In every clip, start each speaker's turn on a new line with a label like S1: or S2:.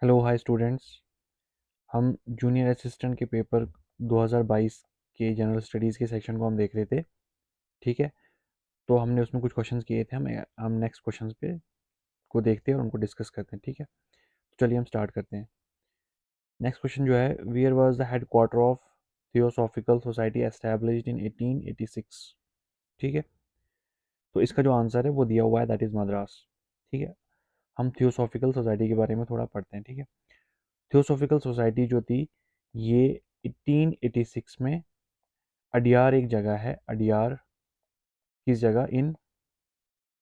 S1: Hello hi students. हम junior assistant के paper 2022 के जनरल स्टडीज़ के सेक्शन को हम देख रहे थे। ठीक है, तो हमने उसमें कुछ क्वेश्चंस किए थे। हम नेक्स्ट क्वेश्चंस पे को देखते हैं और उनको डिस्कस करते हैं। ठीक है, तो चलिए हम स्टार्ट करते हैं। नेक्स्ट क्वेश्चन जो है, wear was the head quarter of theosophical society established in 1886। ठीक है, तो इसका जो आंसर है वो दिया हुआ है, दैट इज़ मद्रास। ठीक है, हम थियोसॉफिकल सोसाइटी के बारे में थोड़ा पढ़ते हैं। ठीक है, थियोसॉफिकल सोसाइटी जो थी ये 1886 में अडियार एक जगह है। अडियार किस जगह? इन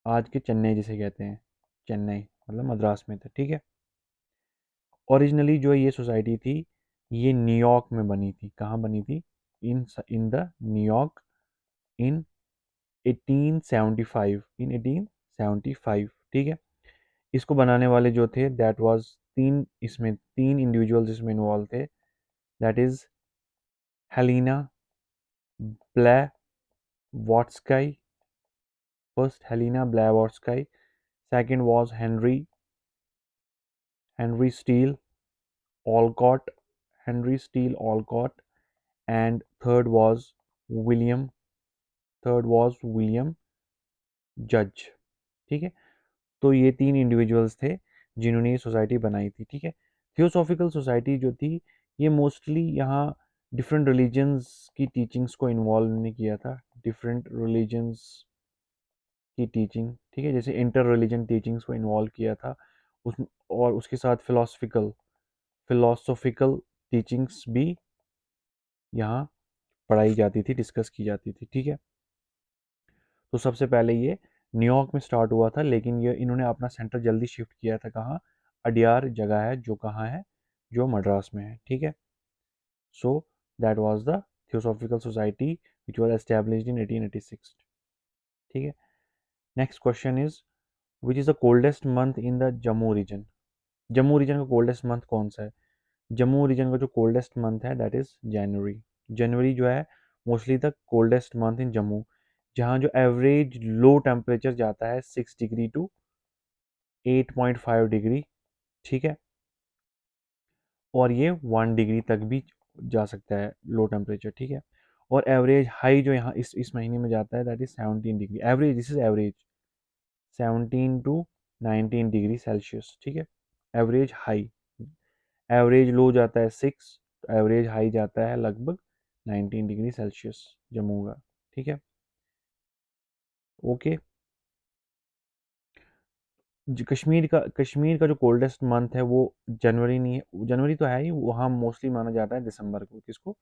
S1: आज के चेन्नई जिसे कहते हैं, चेन्नई मतलब मद्रास में था। ठीक है, ओरिजिनली जो ये सोसाइटी थी ये न्यूयॉर्क में बनी थी। कहाँ बनी थी? In the New York in 1875, in 1875। ठीक है, इसको बनाने वाले जो थे दैट वाज तीन इंडिविजुअल्स इसमें इन्वॉल्व थे। That is Helena Blavatsky. First Helena Blavatsky, second was Henry Steele Olcott, Henry Steele Olcott, and William third was William Judge। ठीक है, तो ये तीन इंडिविजुअल्स थे जिन्होंने ये सोसाइटी बनाई थी। ठीक है, थियोसॉफिकल सोसाइटी जो थी ये मोस्टली यहाँ डिफरेंट रिलीजन्स की टीचिंग्स को इन्वॉल्व ने किया था। डिफरेंट रिलीजन्स की टीचिंग, ठीक है, जैसे इंटर रिलीजन टीचिंग्स को इन्वॉल्व किया था उस, और उसके साथ फिलोसॉफिकल टीचिंग्स भी यहाँ पढ़ाई जाती थी, डिस्कस की जाती थी। ठीक है, तो सबसे पहले ये न्यूयॉर्क में स्टार्ट हुआ था, लेकिन ये इन्होंने अपना सेंटर जल्दी शिफ्ट किया था। कहाँ? अडियार जगह है जो कहाँ है, जो मद्रास में है। ठीक है, so that was the theosophical society which was established in 1886। ठीक है, next question is which is the coldest month in the Jammu region. Jammu region का कोल्डेस्ट मंथ कौन सा है? जम्मू रीजन का जो कोल्डेस्ट मंथ है दैट इज जनवरी। जनवरी जो है mostly the coldest month in Jammu, जहाँ जो एवरेज लो टेम्परेचर जाता है 6 डिग्री टू 8.5 डिग्री। ठीक है, और ये 1 डिग्री तक भी जा सकता है लो टेम्परेचर। ठीक है, और एवरेज हाई जो यहाँ इस महीने में जाता है that is 17 degree. Average, this is average 17 to 19 degree Celsius. ठीक है, एवरेज हाई। एवरेज लो जाता है 6, तो एवरेज हाई जाता है लगभग 19 डिग्री सेल्सियस जम्मू का। ठीक है, ओके। कश्मीर का जो कोल्डेस्ट मंथ है वो जनवरी नहीं है, जनवरी तो है ही, वहाँ मोस्टली माना जाता है दिसंबर को। किसको?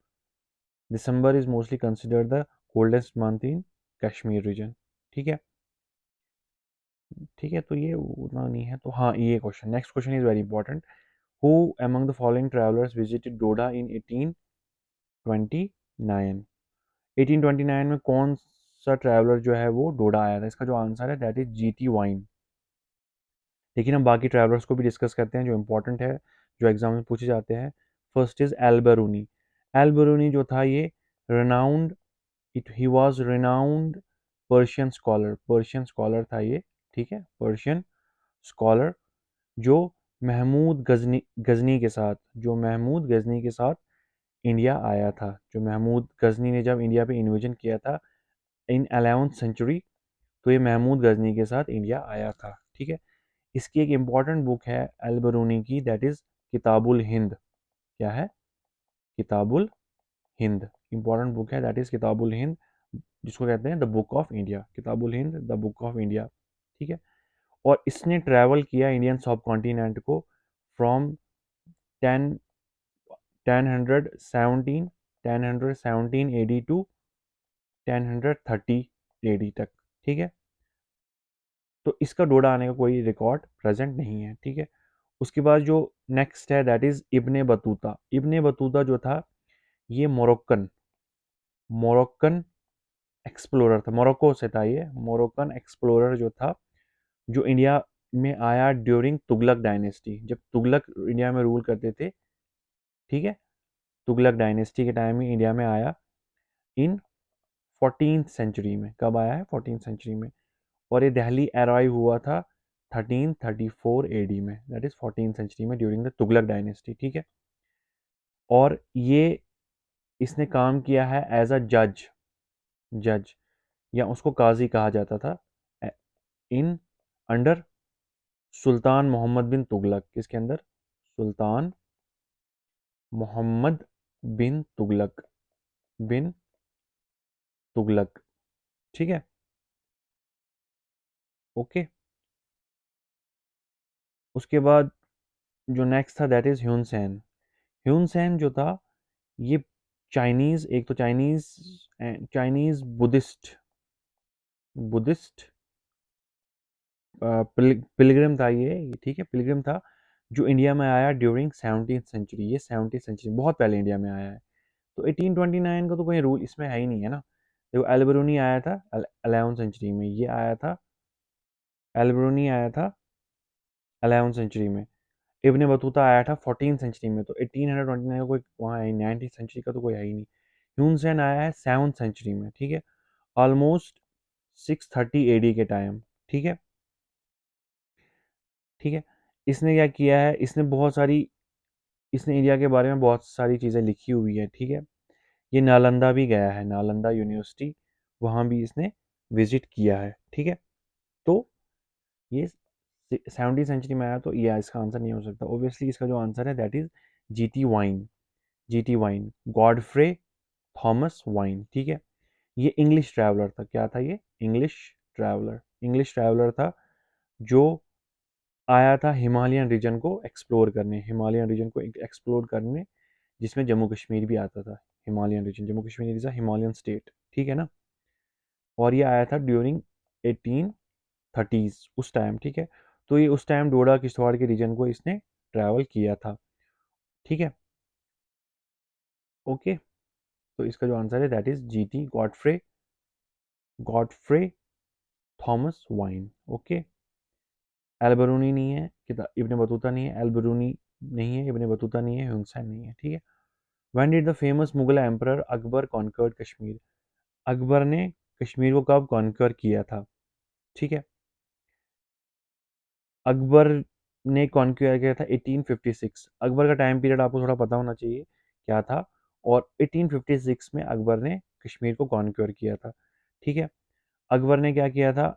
S1: December is mostly considered the coldest month in Kashmir region. ठीक है, ठीक है, तो ये उतना नहीं है। तो हाँ, ये question, next question is very important. Who among the following travelers visited डोडा इन 1829? 1829 में कौन सा ट्रैवलर जो है वो डोडा आया था? इसका जो आंसर है दैट इज जीटी वाइन। लेकिन हम बाकी ट्रैवलर्स को भी डिस्कस करते हैं जो इंपॉर्टेंट है, जो एग्जाम में पूछे जाते हैं। First is एल्बरूनी। एल्बरूनी जो था ये renowned, it he was renowned Persian scholar था ये। ठीक है, पर्शियन स्कॉलर जो महमूद गजनी के साथ इंडिया आया था। जो महमूद गजनी ने जब इंडिया पे इन्वेजन किया था इन 11th सेंचुरी, तो ये महमूद गजनी के साथ इंडिया आया था। ठीक है, इसकी एक इम्पॉर्टेंट बुक है अल-बरूनी की, दैट इज किताबुल हिंद। क्या है? किताबुल हिंद। इंपॉर्टेंट बुक है दैट इज किताबुल हिंद, जिसको कहते हैं the book of India. Kitabul Hind, the book of India. ठीक है, और इसने ट्रैवल किया इंडियन सब कॉन्टिनेंट को फ्रॉम 10 1017 1017 एडी टू 1030 एडी तक। ठीक है, तो इसका डोडा आने का कोई रिकॉर्ड प्रेजेंट नहीं है। ठीक है, उसके बाद जो नेक्स्ट है that is Ibn Battuta. Ibn Battuta जो था ये मोरक्कन मोरक्कन एक्सप्लोरर था, मोरक्को से था ये। मोरक्कन एक्सप्लोरर जो था, जो इंडिया में आया ड्यूरिंग तुगलक डायनेस्टी, जब तुगलक इंडिया में रूल करते थे। ठीक है, तुगलक डायनेस्टी के टाइम में इंडिया में आया इन 14th सेंचुरी में। कब आया है? 14th सेंचुरी में। और ये दिल्ली अराइव हुआ था 1334 AD में, दैट इज 14th सेंचुरी में, ड्यूरिंग द तुगलक डायनेस्टी, ठीक है। और ये इसने काम किया है एज अ जज या उसको काजी कहा जाता था, इन अंडर सुल्तान मोहम्मद बिन तुगलक। किसके अंदर? सुल्तान मोहम्मद बिन तुगलक, ठीक है, ओके। उसके बाद जो नेक्स्ट था that is Hyun Sen. Hyun Sen जो था, ये चाइनीज, एक तो चाइनीज बुद्धिस्ट पिलग्रिम था ये, ठीक है, पिलग्रिम था, जो इंडिया में आया ड्यूरिंग 17th सेंचुरी। ये 17th सेंचुरी, बहुत पहले इंडिया में आया है। तो 1829 का तो कोई रूल इसमें है ही नहीं है ना। देखो एल्बरूनी आया था 11th सेंचुरी में, ये आया था, एल्बरूनी आया था 11th सेंचुरी में। इब्ने बतूता आया था 14th सेंचुरी में। तो 1829 का कोई वहाँ है, 19th सेंचुरी का तो कोई है ही नहीं। ह्यून सेन आया है 7th सेंचुरी में, ठीक है, ऑलमोस्ट 630 AD के टाइम, ठीक है, ठीक है। इसने क्या किया है, इसने इंडिया के बारे में बहुत सारी चीज़ें लिखी हुई है, ठीक है। ये नालंदा भी गया है, नालंदा यूनिवर्सिटी, वहाँ भी इसने विजिट किया है, ठीक है। तो ये 17th सेंचुरी में आया, तो ये इसका आंसर नहीं हो सकता ऑब्वियसली। इसका जो आंसर है that is GT wine, Godfrey Thomas wine, ठीक है। ये इंग्लिश ट्रैवलर था। क्या था ये? इंग्लिश ट्रैवलर था, जो आया था हिमालयन रीजन को एक्सप्लोर करने, जिसमें जम्मू कश्मीर भी आता था। Himalayan region, Jammu Kashmir is a Himalayan state, ठीक है ना। और ये आया था ड्यूरिंग 1830 उस टाइम, ठीक है। तो ये उस टाइम डोडा किश्तवाड़ के रीजन को इसने ट्रैवल किया था, ठीक है, ओके। तो इसका जो आंसर है that is G T Godfrey Thomas Vigne, okay. Alberuni नहीं है, इब्ने बतूता नहीं है, एल्बरूनी नहीं है, इब्ने बतूता नहीं है, हुसैन नहीं है, ठीक है। When did the famous Mughal emperor Akbar conquered Kashmir? Akbar ने कश्मीर को कब कॉन्कर किया था? ठीक है, अकबर ने कॉन्क्यूर किया था 1856। अकबर का टाइम पीरियड आपको थोड़ा पता होना चाहिए क्या था। और 1856 में अकबर ने कश्मीर को कॉन्क्यूर किया था, ठीक है। अकबर ने क्या किया था,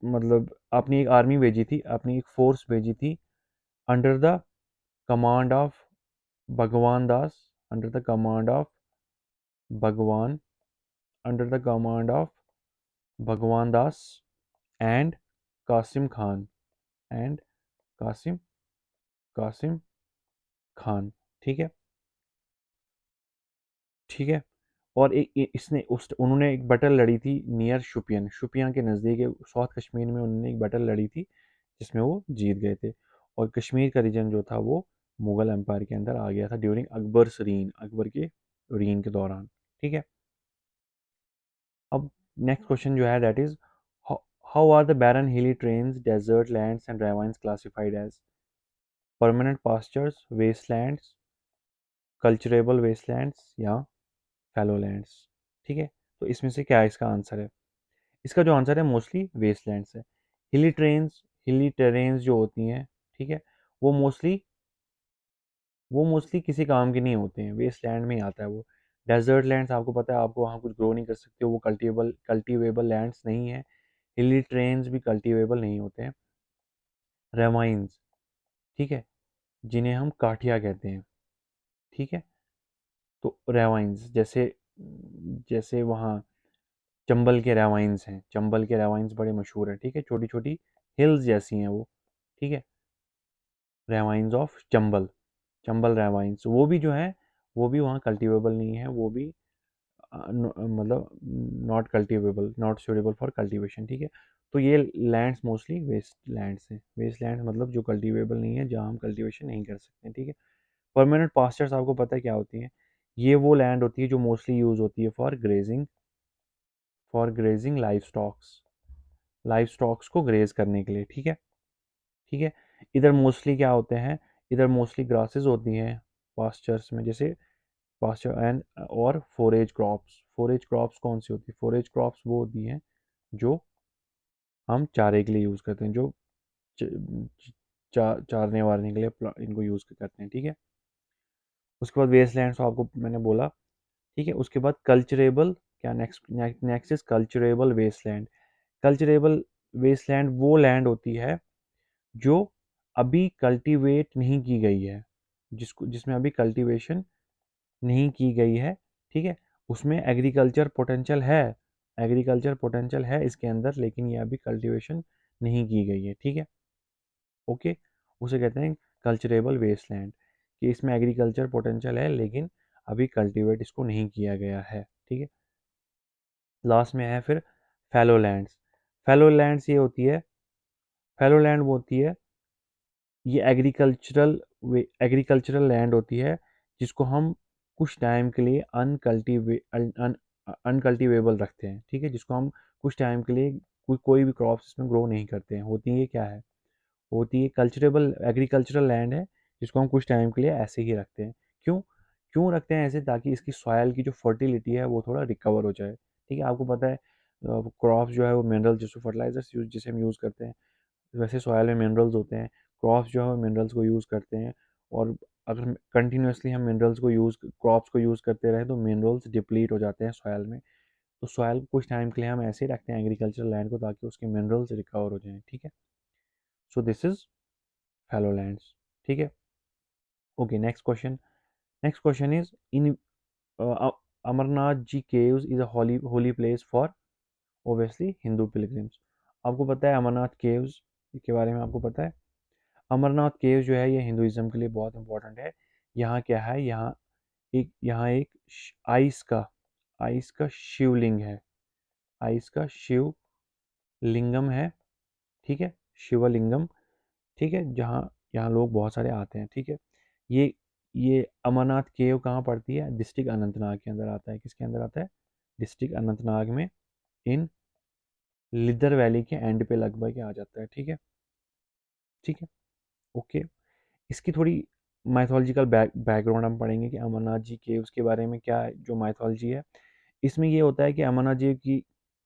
S1: मतलब अपनी एक आर्मी भेजी थी, अपनी एक फोर्स भेजी थी, अंडर द कमांड ऑफ भगवान दास, अंडर द कमांड ऑफ भगवान अंडर द कमांड ऑफ भगवान दास एंड कासिम खान एंड कासिम कासिम खान, ठीक है, ठीक है। और इसने उस उन्होंने एक बैटल लड़ी थी नियर शुपियन के नज़दीक, साउथ कश्मीर में उन्होंने एक बैटल लड़ी थी, जिसमें वो जीत गए थे। और कश्मीर का रीजन जो था वो मुगल एम्पायर के अंदर आ गया था ड्यूरिंग अकबर के रीन के दौरान, ठीक है। अब नेक्स्ट क्वेश्चन जो है that is, how are the barren hilly terrains, desert lands and ravines classified as? Permanent pastures, wastelands, culturable wastelands या फैलोलैंड्स, ठीक है। तो इसमें से क्या इसका आंसर है? इसका जो आंसर है मोस्टली वेस्टलैंड्स है। हिली टेरेन्स जो होती हैं, ठीक है, वो मोस्टली वो मोस्टली किसी काम के नहीं होते हैं, वेस्टलैंड में ही आता है वो। डेजर्ट लैंड्स आपको पता है, आपको वहाँ कुछ ग्रो नहीं कर सकते हो, वो कल्टीवेबल लैंड्स नहीं है। हिली ट्रेन्स भी कल्टीवेबल नहीं होते हैं। रेवाइंस, ठीक है, जिन्हें हम काठिया कहते हैं, ठीक है। तो रेवाइंस जैसे जैसे वहाँ चंबल के रेवाइंस हैं, चंबल के रेवाइंस बड़े मशहूर हैं, ठीक है, छोटी छोटी हिल्स जैसी हैं वो, ठीक है। रेवाइंस ऑफ चंबल रेवाइंस, वो भी जो है वो भी वहाँ कल्टीवेबल नहीं है, वो भी मतलब not cultivable, not suitable for cultivation, ठीक है। तो ये लैंड्स मोस्टली वेस्ट लैंड्स हैं। वेस्ट लैंड मतलब जो कल्टीवेबल नहीं है, जहाँ हम कल्टीवेशन नहीं कर सकते, ठीक है। परमानेंट पास्चर्स आपको पता है क्या होती हैं? ये वो लैंड होती है जो मोस्टली यूज होती है फॉर ग्रेजिंग लाइफ स्टॉक्स को ग्रेज करने के लिए, ठीक है, ठीक है। इधर मोस्टली क्या होते हैं, इधर मोस्टली ग्रासेस होती हैं पास्चर्स में, जैसे पास्चर एंड और फोरेज क्रॉप्स कौन सी होती है? फोरेज क्रॉप्स वो होती हैं जो हम चारे के लिए यूज़ करते हैं, जो चारने वारने के लिए इनको यूज़ करते हैं, ठीक है। उसके बाद वेस्टलैंड तो आपको मैंने बोला, ठीक है। उसके बाद कल्चरेबल, क्या next next is culturable wasteland. Culturable wasteland वो लैंड होती है जो अभी कल्टीवेट नहीं की गई है, जिसमें अभी कल्टीवेशन नहीं की गई है, ठीक है। उसमें एग्रीकल्चर पोटेंशियल है इसके अंदर, लेकिन ये अभी कल्टीवेशन नहीं की गई है, ठीक है। ओके, उसे कहते हैं कल्चरेबल वेस्टलैंड, कि इसमें एग्रीकल्चर पोटेंशियल है लेकिन अभी कल्टीवेट इसको नहीं किया गया है, ठीक है। लास्ट में है फिर फैलो लैंड्स। फैलो लैंड्स ये होती है, फैलो लैंड वो होती है, ये एग्रीकल्चरल लैंड होती है जिसको हम कुछ टाइम के लिए अनकल्टिवेबल रखते हैं, ठीक है। जिसको हम कुछ टाइम के लिए कोई भी क्रॉप्स इसमें ग्रो नहीं करते हैं। होती है क्या है, होती है कल्चरेबल एग्रीकल्चरल लैंड है जिसको हम कुछ टाइम के लिए ऐसे ही रखते हैं। क्यों क्यों रखते हैं ऐसे? ताकि इसकी सॉयल की जो फर्टिलिटी है वो थोड़ा रिकवर हो जाए, ठीक है। आपको पता है क्रॉप्स जो है वो मिनरल, जैसे फर्टिलाइजर्स जिसे हम यूज़ करते हैं, वैसे सॉयल में मिनरल्स होते हैं। क्रॉप्स जो है मिनरल्स को यूज़ करते हैं, और अगर कंटिन्यूसली हम मिनरल्स को क्रॉप्स को यूज़ करते रहे तो मिनरल्स डिप्लीट हो जाते हैं सॉयल में। तो सॉयल को कुछ टाइम के लिए हम ऐसे ही रखते हैं एग्रीकल्चरल लैंड को, ताकि उसके मिनरल्स रिकवर हो जाएं, ठीक है। So this is fallow lands, ठीक है। Okay, next question is in Amarnath ji caves is a holy place for obviously Hindu pilgrims. आपको पता है अमरनाथ केव्स के बारे में? आपको पता है अमरनाथ केव जो है ये हिंदुइज्म के लिए बहुत इंपॉर्टेंट है। यहाँ क्या है, यहाँ एक आइस का शिवलिंग है, आइस का शिव लिंगम है, ठीक है, शिवलिंगम, ठीक है। जहाँ यहाँ लोग बहुत सारे आते हैं, ठीक है। ये ये अमरनाथ केव कहाँ पड़ती है? डिस्ट्रिक्ट अनंतनाग के अंदर आता है। किसके अंदर आता है? डिस्ट्रिक्ट अनंतनाग में, इन लिदर वैली के एंड पे लगभग आ जाता है, ठीक है, ठीक है। ओके, इसकी थोड़ी माइथोलॉजिकल बैकग्राउंड हम पढ़ेंगे कि अमरनाथ जी केव्स के बारे में क्या जो माइथोलॉजी है। इसमें ये होता है कि अमरनाथ जी की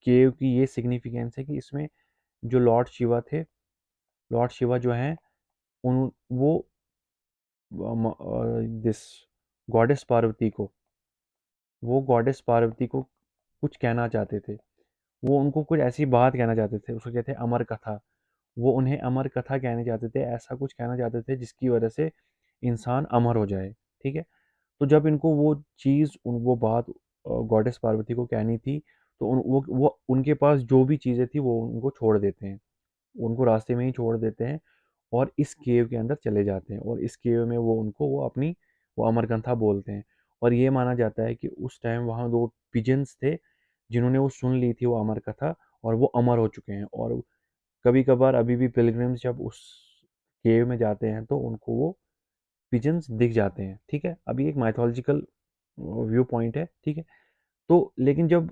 S1: केव की ये सिग्निफिकेंस है कि इसमें जो लॉर्ड शिवा थे, लॉर्ड शिवा जो हैं, उन वो दिस गॉडेस पार्वती को वो गॉडेस पार्वती को कुछ कहना चाहते थे। वो उनको कुछ ऐसी बात कहना चाहते थे, उसको कहते हैं अमर कथा। वो उन्हें अमर कथा कहने चाहते थे, ऐसा कुछ कहना चाहते थे जिसकी वजह से इंसान अमर हो जाए, ठीक है। तो जब इनको वो चीज़ वो बात गॉडेस पार्वती को कहनी थी, तो वो उनके पास जो भी चीज़ें थी वो उनको छोड़ देते हैं, उनको रास्ते में ही छोड़ देते हैं, और इस केव के अंदर चले जाते हैं, और इस केव में वो अमरकंथा बोलते हैं। और ये माना जाता है कि उस टाइम वहाँ दो पिजन्स थे जिन्होंने वो सुन ली थी वो अमर कथा, और वो अमर हो चुके हैं। और कभी कभार अभी भी पिलग्रिम्स जब उस केव में जाते हैं तो उनको वो पिजन्स दिख जाते हैं, ठीक है। अभी एक माइथोलॉजिकल व्यू पॉइंट है, ठीक है। तो लेकिन जब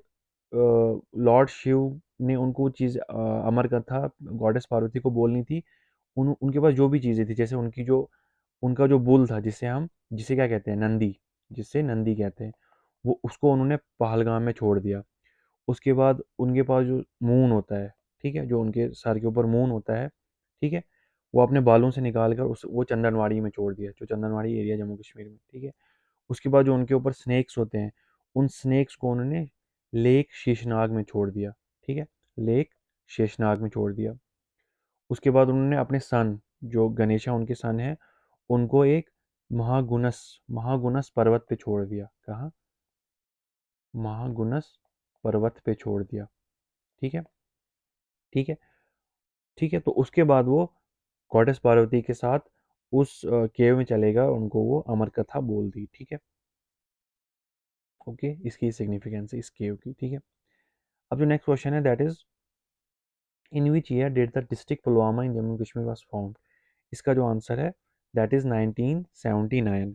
S1: लॉर्ड शिव ने उनको चीज़ अमर कथा गॉडेस पार्वती को बोलनी थी, उनके पास जो भी चीज़ें थी, जैसे उनका जो बुल था, जिसे क्या कहते हैं, नंदी, जिससे नंदी कहते हैं, वो उसको उन्होंने पहलगाम में छोड़ दिया। उसके बाद उनके पास जो मून होता है, ठीक है, जो उनके सर के ऊपर मून होता है, ठीक है, वो अपने बालों से निकाल कर वो चंदनवाड़ी में छोड़ दिया, जो चंदनवाड़ी एरिया जम्मू कश्मीर में, ठीक है। उसके बाद जो उनके ऊपर स्नेक्स होते हैं, उन स्नेक्स को उन्होंने लेक शेषनाग में छोड़ दिया, ठीक है, लेक शेषनाग में छोड़ दिया। उसके बाद उन्होंने अपने सन, जो गणेशा उनके सन है, उनको एक महागुनस महागुनस पर्वत पे छोड़ दिया। कहाँ? महागुनस पर्वत पे छोड़ दिया, ठीक है, ठीक है, ठीक है। तो उसके बाद वो गॉडेस पार्वती के साथ उस केव में चलेगा, उनको वो अमर कथा बोल दी, ठीक है। ओके, इसकी सिग्निफिकेंस है इस केव की, ठीक है। अब जो नेक्स्ट क्वेश्चन है, that is in which year did the district Pulwama in Jammu Kashmir was found. इसका जो आंसर है, दैट इज 1979।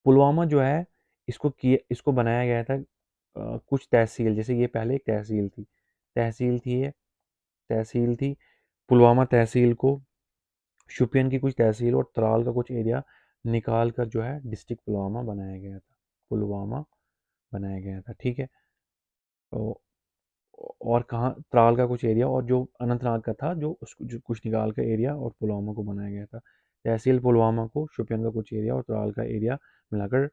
S1: पुलवामा जो है, इसको बनाया गया था कुछ तहसील, जैसे ये पहले एक तहसील थी। पुलवामा तहसील को शुपियन की कुछ तहसील और त्राल का कुछ एरिया निकाल कर जो है डिस्ट्रिक्ट पुलवामा बनाया गया था, पुलवामा बनाया गया था, ठीक है। तो और कहाँ त्राल का कुछ एरिया, और जो अनंतनाग का था जो उसको जो कुछ निकाल का एरिया और पुलवामा को बनाया गया था। तहसील पुलवामा को शोपियान का कुछ एरिया और त्राल का एरिया मिलाकर,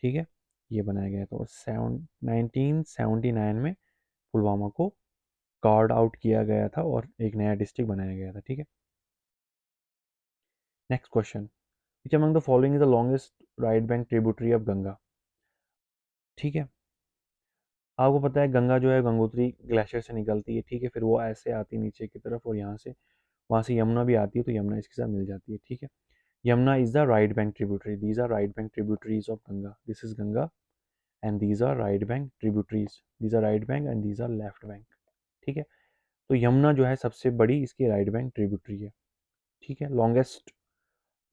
S1: ठीक है, ये बनाया गया था। और 1979 में पुलवामा को कार्ड आउट किया गया था और एक नया डिस्ट्रिक्ट बनाया गया था, ठीक है। Next question, which among the following is the longest right bank tributary of Ganga, ठीक है। आपको पता है गंगा जो है गंगोत्री ग्लेशियर से निकलती है, ठीक है, फिर वो ऐसे आती है नीचे की तरफ और यहाँ से वहाँ से यमुना भी आती है, तो यमुना इसके साथ मिल जाती है, ठीक है। Yamuna is the right bank tributary, these are right bank tributaries of Ganga, this is Ganga and these are right bank tributaries, these are right bank and these are left bank, ठीक है। तो यमुना जो है सबसे बड़ी इसकी राइट बैंक ट्रिब्यूटरी है, ठीक है।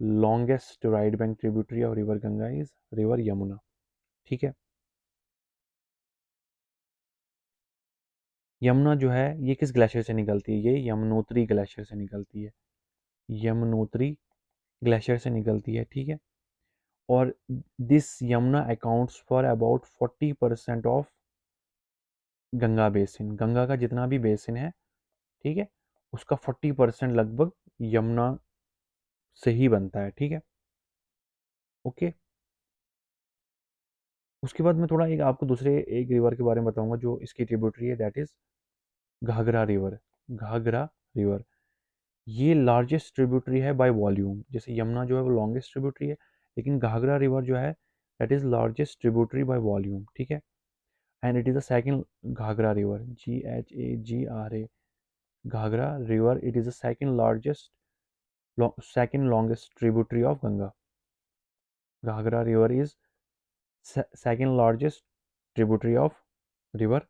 S1: Longest right bank tributary of river Ganga is river Yamuna, ठीक है। यमुना जो है ये किस ग्लेशियर से निकलती है, ये यमुनोत्री ग्लेशियर से निकलती है, यमुनोत्री ग्लेशियर से निकलती है, ठीक है। और this Yamuna accounts for about 40% of Ganga basin, Ganga का जितना भी बेसिन है, ठीक है, उसका 40% लगभग यमुना से ही बनता है, ठीक है, ओके। उसके बाद मैं थोड़ा एक आपको दूसरे एक रिवर के बारे में बताऊंगा जो इसकी ट्रिब्यूटरी है, that is Ghaghara river, Ghaghara river. ये लार्जेस्ट ट्रिब्यूटरी है बाय वॉल्यूम, जैसे यमुना जो है वो लॉन्गेस्ट ट्रिब्यूटरी है, लेकिन घाघरा रिवर जो है that is largest tributary by volume, ठीक है। And it is the second Ghaghara river, GHAGRA, Ghaghara river, it is the second longest tributary of Ganga. Ghaghara river is second largest tributary of river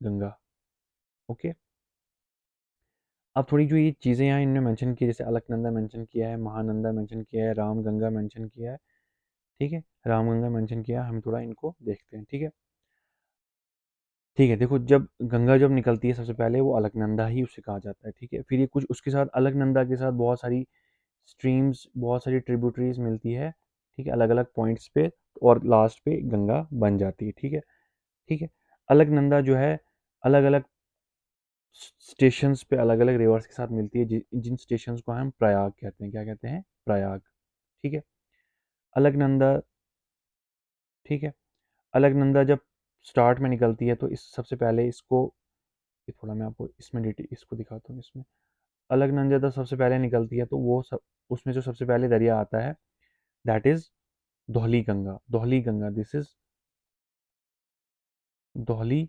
S1: Ganga, okay. अब थोड़ी जो ये चीज़ें यहाँ इन्होंने मेंशन की, जैसे अलकनंदा मेंशन किया है, महानंदा मेंशन किया है, रामगंगा मेंशन किया है, ठीक है, रामगंगा मेंशन किया है, हम थोड़ा इनको देखते हैं, ठीक है। ठीक है, देखो जब गंगा जब निकलती है सबसे पहले वो अलकनंदा ही उसे कहा जाता है, ठीक है। फिर ये कुछ उसके साथ अलकनंदा के साथ बहुत सारी स्ट्रीम्स, बहुत सारी ट्रिब्यूटरीज मिलती है, ठीक है, अलग अलग पॉइंट्स पे, और लास्ट पे गंगा बन जाती है, ठीक है, ठीक है। अलकनंदा जो है अलग अलग स्टेशंस पे अलग अलग रिवर्स के साथ मिलती है, जिन स्टेशंस को हम प्रयाग कहते हैं, क्या कहते हैं, प्रयाग, ठीक है। अलकनंदा, ठीक है, अलकनंदा जब स्टार्ट में निकलती है तो इस सबसे पहले इसको, ये थोड़ा मैं आपको इसमें डिटेल इसको दिखाता हूँ, इसमें अलकनंदा जब सबसे पहले निकलती है तो वो सब उसमें जो सबसे पहले दरिया आता है that is Dhauli Ganga, Dhauli Ganga, this is Dhauli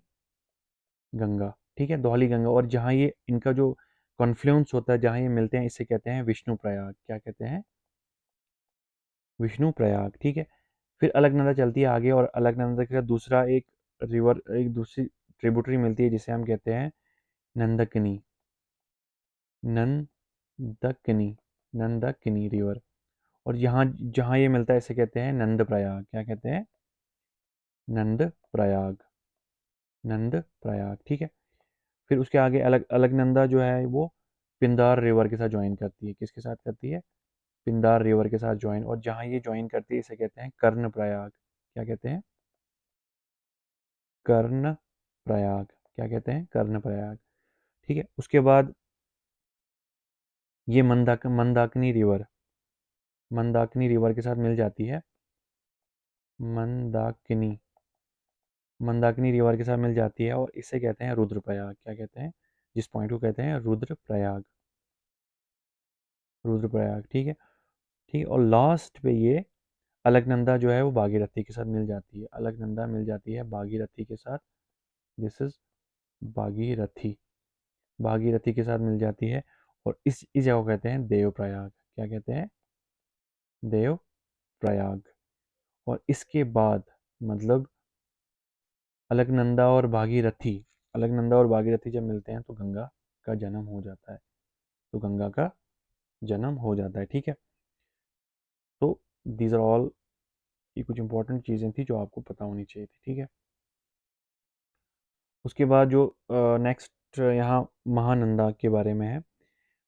S1: Ganga, ठीक है, धौली गंगा। और जहाँ ये इनका जो कॉन्फ्लुएंस होता है, जहाँ ये मिलते हैं, इसे कहते हैं विष्णु प्रयाग, क्या कहते हैं, विष्णु प्रयाग, ठीक है। फिर अलकनंदा चलती है आगे और अलकनंदा के साथ दूसरा एक रिवर, एक दूसरी ट्रिब्यूटरी मिलती है जिसे हम कहते हैं नंदकनी, नंदकनी, नंदकनी रिवर। और यहाँ जहाँ ये मिलता है इसे कहते हैं नंद प्रयाग, क्या कहते हैं, नंद प्रयाग, नंद प्रयाग, ठीक है। फिर उसके आगे अलकनंदा जो है वो पिंदार रिवर के साथ ज्वाइन करती है, किसके साथ करती है, पिंदार रिवर के साथ ज्वाइन। और जहाँ ये ज्वाइन करती है इसे कहते हैं कर्ण प्रयाग, क्या कहते हैं, कर्ण प्रयाग, क्या कहते हैं, कर्ण प्रयाग, ठीक है। उसके बाद ये मंदाकिनी रिवर, मंदाकिनी रिवर के साथ मिल जाती है, मंदाकिनी, मंदाकिनी रिवर के साथ मिल जाती है और इसे कहते हैं रुद्रप्रयाग, क्या कहते हैं, जिस पॉइंट को कहते हैं रुद्रप्रयाग, रुद्रप्रयाग, ठीक है, ठीक है। और लास्ट पे ये अलकनंदा जो है वो भागीरथी के साथ मिल जाती है, अलकनंदा मिल जाती है भागीरथी के साथ, दिस इज भागीरथी, भागीरथी के साथ मिल जाती है। और इस जगह को कहते हैं देवप्रयाग, क्या कहते हैं, देवप्रयाग। और इसके बाद मतलब अलकनंदा और भागीरथी, अलकनंदा और भागीरथी जब मिलते हैं तो गंगा का जन्म हो जाता है, तो गंगा का जन्म हो जाता है, ठीक है। तो दीज आर ऑल, ये कुछ इंपॉर्टेंट चीज़ें थी जो आपको पता होनी चाहिए थी, ठीक है। उसके बाद जो नेक्स्ट यहाँ महानंदा के बारे में है।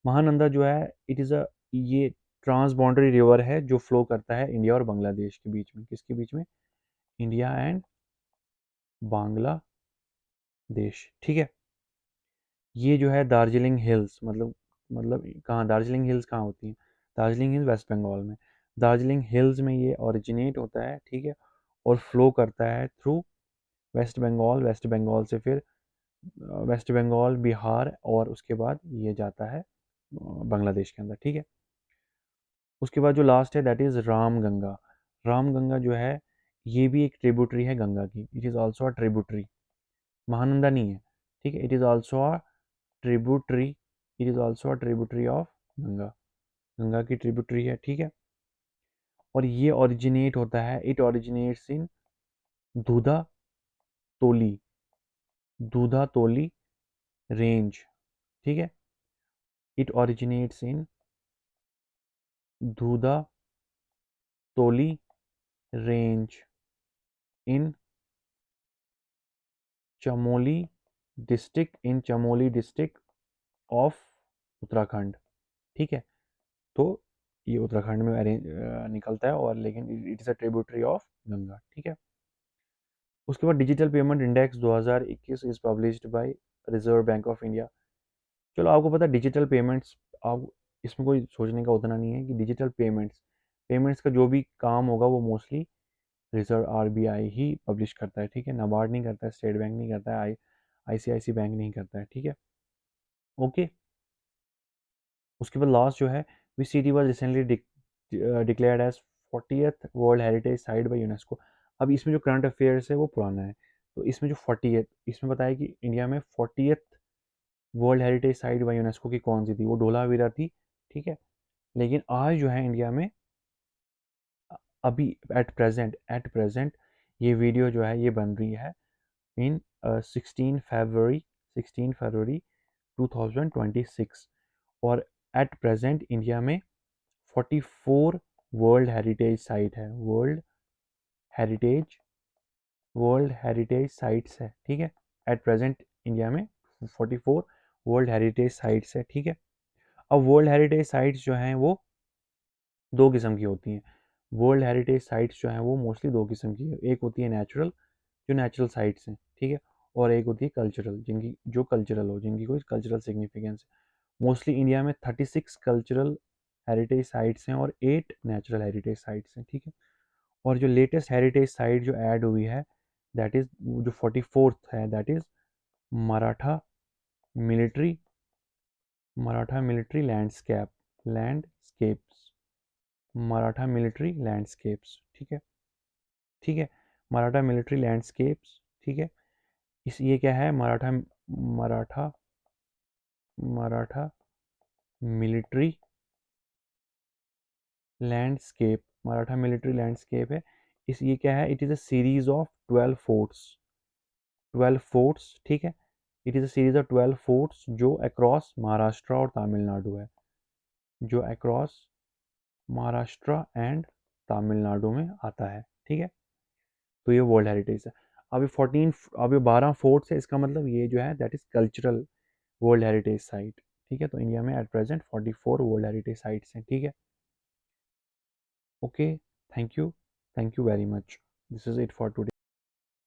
S1: महानंदा जो है इट इज़ अ, ये ट्रांस बाउंड्री रिवर है जो फ्लो करता है इंडिया और बांग्लादेश के बीच में, किसके बीच में, इंडिया एंड बांग्लादेश देश, ठीक है। ये जो है दार्जिलिंग हिल्स, मतलब कहाँ दार्जिलिंग हिल्स कहाँ होती हैं? दार्जिलिंग हिल्स वेस्ट बंगाल में। दार्जिलिंग हिल्स में ये ओरिजिनेट होता है, ठीक है, और फ्लो करता है थ्रू वेस्ट बंगाल, वेस्ट बंगाल से फिर वेस्ट बंगाल, बिहार, और उसके बाद ये जाता है बांग्लादेश के अंदर, ठीक है। उसके बाद जो लास्ट है दैट इज़ रामगंगा। रामगंगा जो है ये भी एक ट्रिब्यूटरी है गंगा की, it is also a tributary, Mahananda नहीं है, ठीक है। It is also a tributary, it is also a tributary of Ganga, Ganga की ट्रिब्यूटरी है, ठीक है। और ये ओरिजिनेट होता है, it originates in Dudha Toli, Dudha Toli range, ठीक है। It originates in Dudha Toli range in Chamoli district, in Chamoli district of Uttarakhand, ठीक है। तो ये उत्तराखंड में निकलता है, और लेकिन it is a tributary of Ganga, ठीक है। उसके बाद digital payment index 2021 is published by reserve bank of India. चलो आपको पता है डिजिटल पेमेंट्स, आप इसमें कोई सोचने का उतना नहीं है कि डिजिटल पेमेंट्स, पेमेंट्स का जो भी काम होगा वो मोस्टली रिजर्व आरबीआई ही पब्लिश करता है, ठीक है। नाबार्ड नहीं करता है, स्टेट बैंक नहीं करता है, आईसीआईसी बैंक नहीं करता है, ठीक है। ओके। उसके बाद लास्ट जो है विसिटी was recently declared as 40th world heritage site by UNESCO. अब इसमें जो करंट अफेयर्स है वो पुराना है, तो इसमें जो 40th, इसमें बताया कि इंडिया में 40th world heritage site by UNESCO की कौन सी थी, वो ढोलावीरा थी, ठीक है। लेकिन आज जो है इंडिया में अभी एट प्रेजेंट ये वीडियो जो है ये बन रही है इन 16 फरवरी 2026, और एट प्रेजेंट इंडिया में 44 वर्ल्ड हेरिटेज साइट है, हेरिटेज वर्ल्ड हेरिटेज साइट्स है, ठीक है। एट प्रेजेंट इंडिया में 44 वर्ल्ड हेरिटेज साइट्स है, ठीक है। अब वर्ल्ड हेरिटेज साइट्स जो हैं वो दो किस्म की होती हैं। वर्ल्ड हेरिटेज साइट्स जो हैं वो मोस्टली दो किस्म की है, एक होती है नेचुरल, जो नेचुरल साइट्स हैं, ठीक है, और एक होती है कल्चरल, जिनकी जो कल्चरल हो, जिनकी कोई कल्चरल सिग्निफिकेंस है। मोस्टली इंडिया में 36 कल्चरल हेरिटेज साइट्स हैं और 8 नेचुरल हेरिटेज साइट्स हैं, ठीक है। और जो लेटेस्ट हेरिटेज साइट जो ऐड हुई है दैट इज़ जो 44th है that is Maratha military, Maratha military landscapes, Maratha military landscapes, ठीक है, ठीक है। मराठा मिलिट्री लैंडस्केप्स, ठीक है। इस ये क्या है, Maratha Maratha Maratha military landscape, Maratha military landscape है। इस ये क्या है, it is a series of 12 forts, 12 forts, ठीक है। It is a series of 12 forts जो अक्रॉस महाराष्ट्र और तमिलनाडु है, जो अक्रॉस महाराष्ट्र एंड तमिलनाडु में आता है, ठीक है। तो ये वर्ल्ड हेरिटेज है। अभी 14, अभी 12 फोर्ट्स है, इसका मतलब ये जो है that is cultural world heritage site, ठीक है। तो इंडिया में at present 44 world heritage sites हैं, ठीक है। Okay, thank you very much, this is it for today.